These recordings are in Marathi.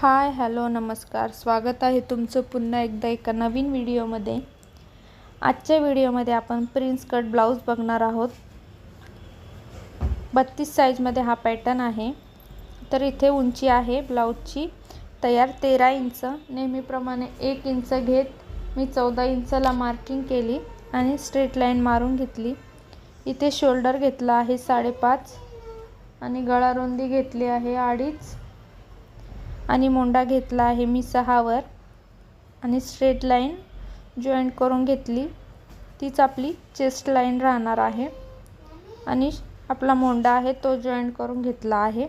हाय हॅलो नमस्कार, स्वागत आहे तुमचं पुन्हा एकदा एका नवीन व्हिडिओमध्ये। आजच्या व्हिडिओमध्ये आपण प्रिन्स कट ब्लाउज बघणार आहोत। 32 साईजमध्ये हा पॅटर्न आहे। तर इथे उंची आहे ब्लाउजची तयार 13 इंच। नेहमीप्रमाणे 1 इंच घेत मी 14 इंचला मार्किंग केली आणि स्ट्रेट लाईन मारून घेतली। इथे शोल्डर घेतला आहे 5.5 आणि गळा रुंदी घेतली आहे 2.5 आणि मोंडा घेतला आहे मी 6 वर आणि स्ट्रेट लाईन जॉईंट करून घेतली। तीच आपली चेस्ट लाईन राहणार आहे आणि आपला मोंडा आहे तो जॉईंट करून घेतला आहे।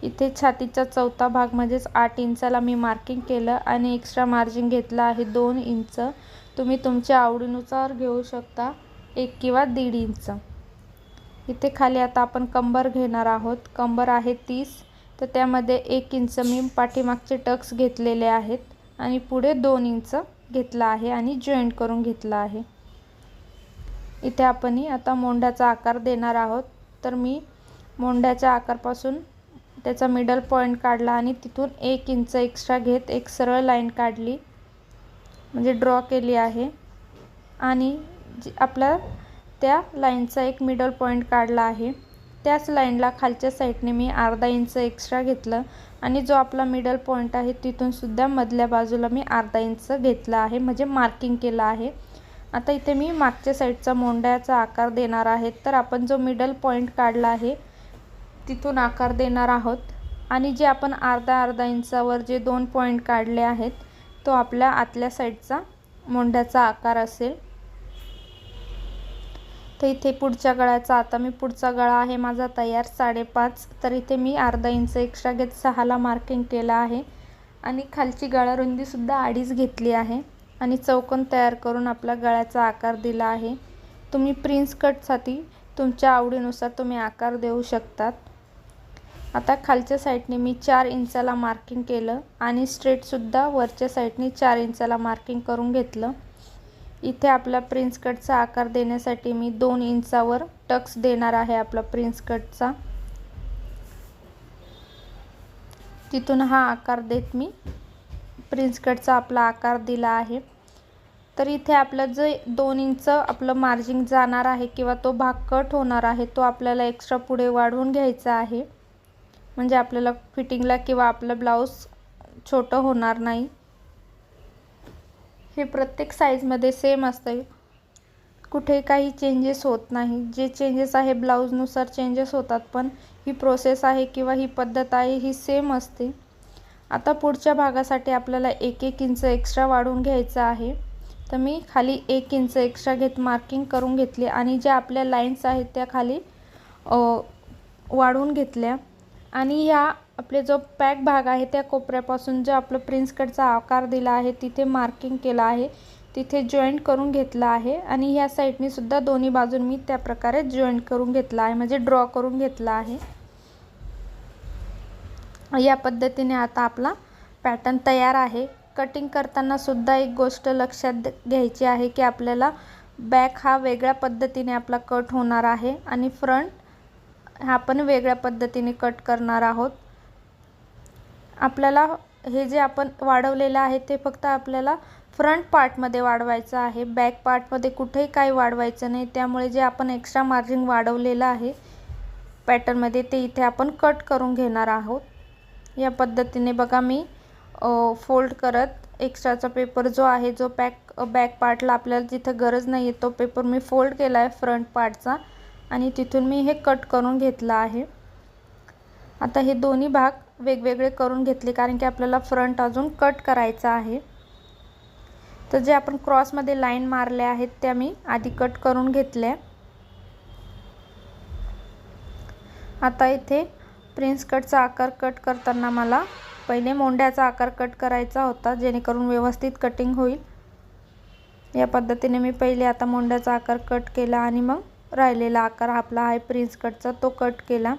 इथे छातीचा चौथा भाग म्हणजेच 8 इंचला मी मार्किंग केलं आणि एक्स्ट्रा मार्जिन घेतला आहे 2 इंच। तुम्ही तुमच्या आवडीनुसार घेऊ शकता, 1 किंवा 1.5 इंच। इथे खाली आता आपण कंबर घेणार आहोत। कंबर आहे 30, तर त्यामध्ये 1 इंच मी पाठीमागचे टक्स घेतलेले आहेत आणि पुढे 2 इंच घेतला आहे आणि जॉईंट करून घेतला आहे। इथे आपण आता मोंड्याचा आकार देणार आहोत। तर मी मोंड्याच्या आकारपासून त्याचा मिडल पॉइंट काढला आणि तिथून 1 इंच एक्स्ट्रा घेत एक सरळ लाईन काढली, म्हणजे ड्रॉ केली आहे आणि आपला त्या लाईनचा एक मिडल पॉइंट काढला आहे। त्याच लाईनला खालच्या साईडने मी अर्धा इंच एक्स्ट्रा घेतलं आणि जो आपला मिडल पॉइंट आहे तिथून सुद्धा मधल्या बाजूला मी अर्धा इंच घेतला आहे, म्हणजे मार्किंग केलं आहे। आता इथे मी मागच्या साईडचा मोंड्याचा आकार देणार आहे। तर आपण जो मिडल पॉइंट काढला आहे तिथून आकार देणार आहोत आणि जे आपण अर्धा इंचावर जे 2 पॉइंट काढले आहेत तो आपल्या आतल्या साईडचा मोंड्याचा आकार असेल। तर इथे पुढच्या गळ्याचा आता मी पुढचा गळा आहे माझा तयार 5.5। तर इथे मी अर्धा इंच एक्स्ट्रा घेत 6 ला मार्किंग केलं आहे आणि खालची गळा रुंदी सुद्धा 2.5 घेतली आहे आणि चौकोन तयार करून आपला गळ्याचा आकार दिला आहे। तुम्ही प्रिन्स कटसाठी तुमच्या आवडीनुसार तुम्ही आकार देऊ शकतात। आता खालच्या साईडने मी 4 इंचला मार्किंग केलं आणि स्ट्रेट सुद्धा वरच्या साईडने 4 इंचला मार्किंग करून घेतलं। इथे आपला प्रिन्स कटचा आकार देण्यासाठी मी 2 इंचावर टक्स देणार आहे आपला प्रिन्स कटचा। तिथून हा आकार देत मी प्रिन्स कटचा आपला आकार दिला आहे। तर इथे आपलं जे 2 इंच आपलं मार्जिन जाणार आहे किंवा तो भाग कट होणार आहे तो आपल्याला एक्स्ट्रा पुढे वाढवून घ्यायचा आहे, म्हणजे आपल्याला फिटिंगला किंवा आपलं ब्लाउज छोटं होणार नाही। हे प्रत्येक साईजमध्ये सेम असते, कुठे काही चेंजेस होत नाही। जे चेंजेस आहे ब्लाउजनुसार चेंजेस होतात, पण ही प्रोसेस आहे किंवा ही पद्धत आहे ही सेम असते। आता पुढच्या भागासाठी आपल्याला 1-1 इंच एक्स्ट्रा वाढवून घ्यायचं आहे। तर मी खाली 1 इंच एक्स्ट्रा घेत मार्किंग करून घेतली आणि ज्या आपल्या लाईन्स आहेत त्या खाली वाढवून घेतल्या आणि ह्या आपले जो पॅक भाग आहे त्या कोपऱ्यापासून जो आपलं प्रिन्स कटचा आकार दिला आहे तिथे मार्किंग केलं आहे, तिथे जॉईंट करून घेतला आहे आणि ह्या साईडने सुद्धा दोन्ही बाजून मी त्या प्रकारे जॉईंट करून घेतला आहे, म्हणजे ड्रॉ करून घेतला आहे। या पद्धतीने आता आपला पॅटर्न तयार आहे। कटिंग करताना सुद्धा एक गोष्ट लक्षात घ्यायची आहे की आपल्याला बॅक हा वेगळ्या पद्धतीने आपला कट होणार आहे आणि फ्रंट हा पण वेगळ्या पद्धतीने कट करणार आहोत। आपल्याला हे जे आपण वाढवलेलं आहे ते फक्त आपल्याला फ्रंट पार्टमध्ये वाढवायचं आहे, बॅक पार्टमध्ये कुठेही काही वाढवायचं नाही। त्यामुळे जे आपण एक्स्ट्रा मार्जिन वाढवलेलं आहे पॅटर्नमध्ये ते इथे आपण कट करून घेणार आहोत। या पद्धतीने बघा मी फोल्ड करत एक्स्ट्राचा पेपर जो आहे जो बॅक पार्टला आपल्याला जिथे गरज नाही आहे तो पेपर मी फोल्ड केला आहे फ्रंट पार्टचा आणि तिथून मी हे कट करून घेतलं आहे। आता हे दोन्ही भाग वेगवेगळे करून घेतले कारण की आपल्याला फ्रंट अजून कट करायचा आहे। तर जे आपण क्रॉसमध्ये लाईन मारल्या आहेत त्या मी आधी कट करून घेतल्या। आता इथे प्रिन्स कटचा आकार कट करताना मला पहिले मोंड्याचा आकार कट करायचा होता, जेणेकरून व्यवस्थित कटिंग होईल। या पद्धतीने मी पहिले आता मोंड्याचा आकार कट केला आणि मग राहिलेला आकार आपला आहे प्रिन्स कटचा तो कट केला।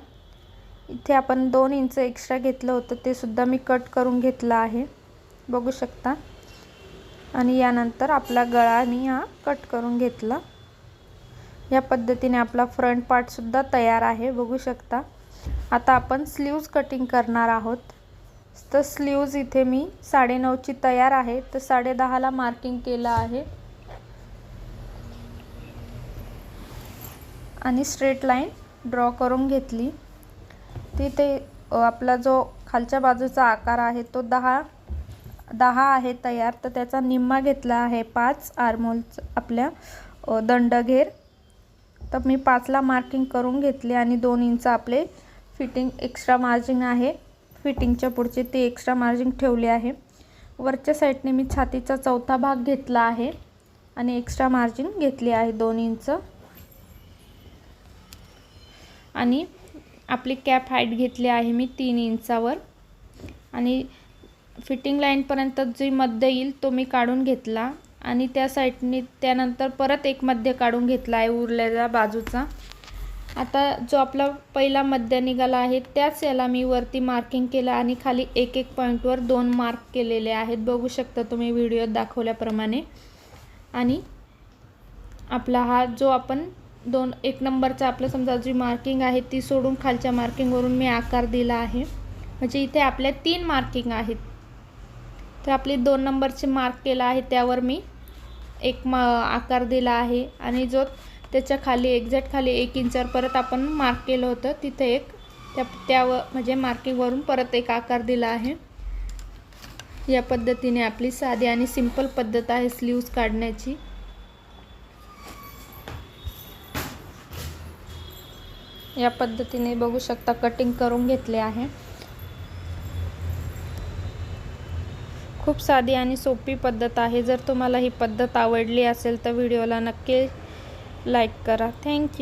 इथे आपण 2 इंच एक्स्ट्रा घेतलं होतं ते सुद्धा मी कट करून घेतलं आहे, बघू शकता। आणि यानंतर आपला गळा मी हा कट करून घेतला। या पद्धतीने आपला फ्रंट पार्ट सुद्धा तयार आहे, बघू शकता। आता आपण स्लीव्ज कटिंग करणार आहोत। तर स्लीव्ज इथे मी 9.5ची तयार आहे, तर 10.5ला मार्किंग केलं आहे आणि स्ट्रेट लाईन ड्रॉ करून घेतली। तिथे आपला जो खालच्या बाजूचा आकार आहे तो 10 आहे तयार, तर त्याचा निम्मा घेतला आहे 5 आर्महोल आपल्या दंडघेर। तर मी 5ला मार्किंग करून घेतले आणि 2 इंच आपले फिटिंग एक्स्ट्रा मार्जिन आहे, फिटिंगच्या पुढचे ते एक्स्ट्रा मार्जिन ठेवले आहे। वरच्या साईडने मी छातीचा चौथा भाग घेतला आहे आणि एक्स्ट्रा मार्जिन घेतली आहे 2 इंच आणि आपली कॅप हाईट घेतली आहे मी 3 इंचावर आणि फिटिंग लाईन पर्यंत जी मध्य येईल तो मी काढून घेतला आणि त्या साईडने त्यानंतर परत एक मध्य काढून घेतला आहे उरलेल्या बाजूचा। आता जो आपला पहिला मध्य निघाला आहे त्याच याला मी वरती मार्किंग केलं आणि खाली एक पॉइंटवर 2 मार्क केलेले आहेत, बघू शकता तुम्ही व्हिडिओत दाखवल्याप्रमाणे। आणि आपला हा जो आपण 1 नंबरचा आपलं समजा जी मार्किंग आहे ती सोडून खालच्या मार्किंगवरून मी आकार दिला आहे, म्हणजे इथे आपल्या 3 मार्किंग आहेत। तर आपली 2 नंबरचे मार्क केला आहे त्यावर मी एक आकार दिला आहे आणि जो त्याच्या खाली एक्झॅक्ट खाली 1 इंचावर परत आपण मार्क केलं होतं तिथे एक त्यावर म्हणजे मार्किंगवरून परत एक आकार दिला आहे। या पद्धतीने आपली साधी आणि सिंपल पद्धत आहे स्लीव्ज काढण्याची। या पद्धतीने बघू शकता कटिंग करून घेतले आहे। खूप साधी आणि सोपी पद्धत आहे। जर तुम्हाला ही पद्धत आवडली असेल तर व्हिडिओला नक्की लाईक करा। थँक्यू।